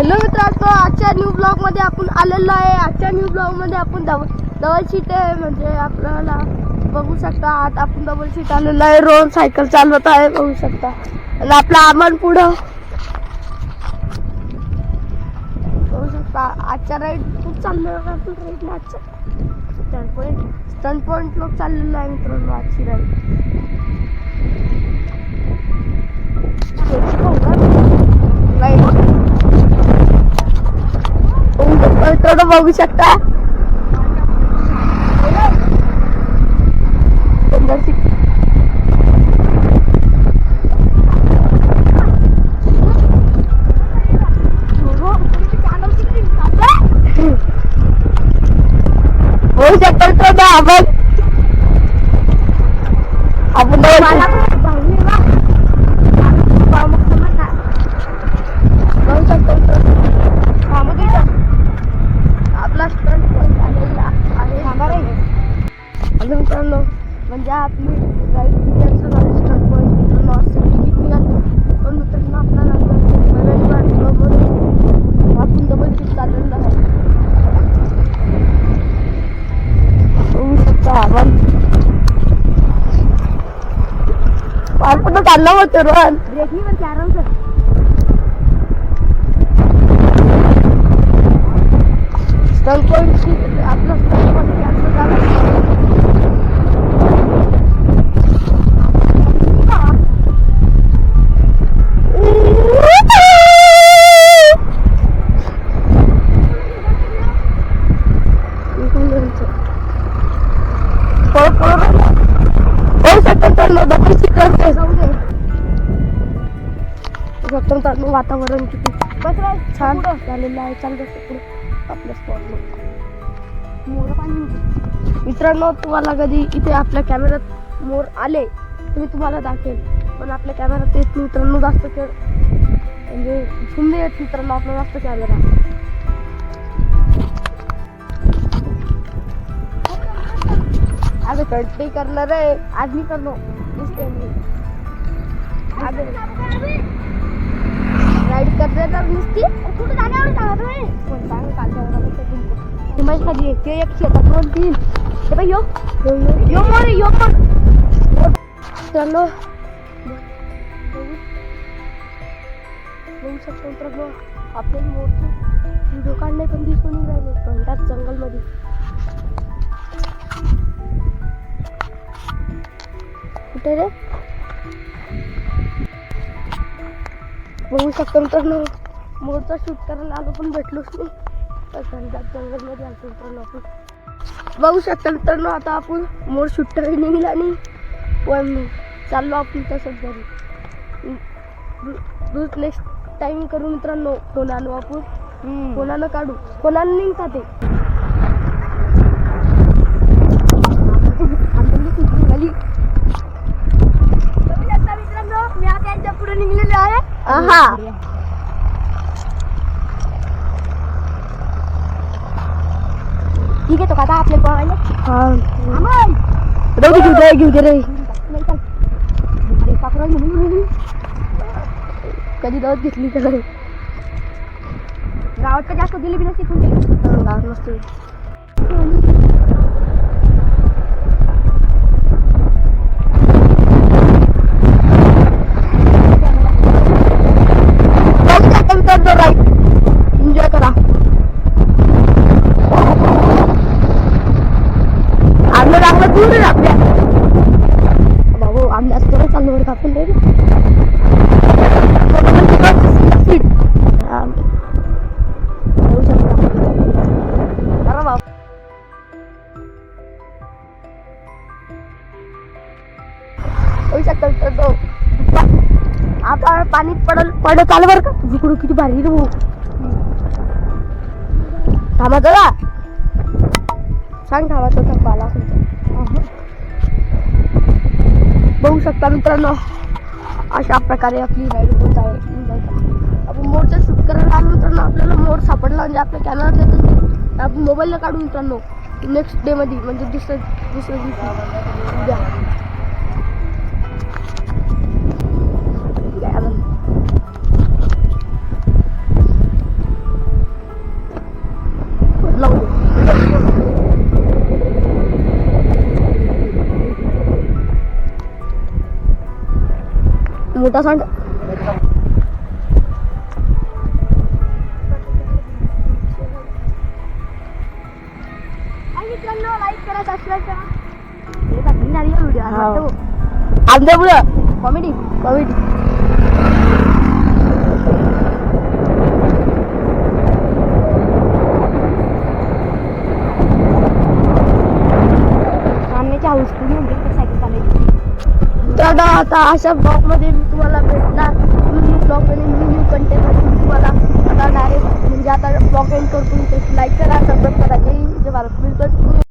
Hello मित्रांनो, आजच्या new blog मध्ये आपण आलेलो आहे. आजच्या न्यू ब्लॉग मध्ये आपण डबल सीट आहे, म्हणजे आपल्याला बघू शकता. आता आपण डबल सीट आलेलो आहे. रोहन सायकल चालवत आहे, बघू शकता. आणि आपला आमन पुढं बघू शकता. आजच्या राईड खूप चाललेला आहे. आपण राईडला आजच्या स्टंट पॉइंट लोक चाललेलं आहे मित्रांनो आजची राईड. थोडं बघू शकता. होऊ शकतो ना आपण आपला स्टंट पॉइंट आलेला आहे. मित्रांनो, म्हणजे आपली राईड स्टंट पॉइंट मित्रांनो तिकीट निघाली. पण मित्रांनो आपल्याला आपण डबल सीट चाललेलं आहे. होऊ शकता आपण पण चाललं होतं रोहन ब्रेकनी पण आराम कर. स्टंट पॉइंट आपला स्टंट पॉइंट कॅन्सल झाला. वातावरण किती छान झालेलं आहे. चालू पुढे आपल्या स्पॉटला मित्रांनो, तुम्हाला कधी इथे आपल्या कॅमेऱ्यात मोर आले तर मी तुम्हाला दाखवेल. पण आपल्या कॅमेऱ्यात येत मित्रांनो जास्त म्हणजे झूम येत मित्रांनो आपला जास्त कॅमेरा. आज कंटिन्यू करणार आहे. आज मी करलो राईड करते नुसती कुठे जाण्यावर खाली ते एक शेतात 2-3 हे बाई यो चलो बघू शकतो मित्रांनो. आपल्याला मोठी व्हिडिओ काढणे पण दिसून राहिले घंटात जंगलमध्ये. कुठे रे बघू शकतो मित्रांनो. मोरचा शूट करायला आलो पण भेटलोच नाही. घंटात जंगलमध्ये आलो मित्रांनो आपण. बघू शकता मित्रांनो, आता आपण मोर शूट करायला निघाला नाही पण चाललो आपण तसंच घरी. नेक्स्ट टाइम करू मित्रांनो. फोन आणू आपण, फोनानं काढू, फोनानं निघता ते. मित्रांनो मी आता यांच्या पुढे निघलेले आहे. ठीक आहे तो काका आपले पळायला घेऊ दे रे. कधी दावत घेतली तर गावात का जास्त दिली बी नसती. गावात नसते. एन्जॉय करा. आम्ही आपलं दूर आहे आपल्या बाबू आम्ही असतो चालू वर कापून दे. होऊ शकतो आता पाणी पडत आलं बरं का. जिकडून किती भारी रे थांबा दादा सांग थांबाचा थप्पा आला. बघू शकता मित्रांनो, अशा प्रकारे आपली राईड होत आहे. आपण मोरचा शूट करायला आलो मित्रांनो. आपल्याला मोर सापडला म्हणजे आपल्या कॅमेरात येतच नाही. आपण मोबाईलला काढू मित्रांनो नेक्स्ट डे मध्ये, म्हणजे दुसऱ्या दिवशी उद्या. मोठा सांड. मित्रांनो लाईक करा, सबस्क्राईब करा. हे बाकी नाही व्हिडिओ आमच्या पुढं कॉमेडी कॉमेडी. सामन्याच्या हाऊसफुल म्हणजे सायकल चालायची. तर आता अशा ब्लॉगमध्ये मी तुम्हाला भेटणार. न्यू ब्लॉगमध्ये न्यू कंटेंटमध्ये तुम्हाला आता डायरेक्ट म्हणजे आता ब्लॉग एंड करतो. लाईक करा, सबस्क्राईब करा. जय भारत.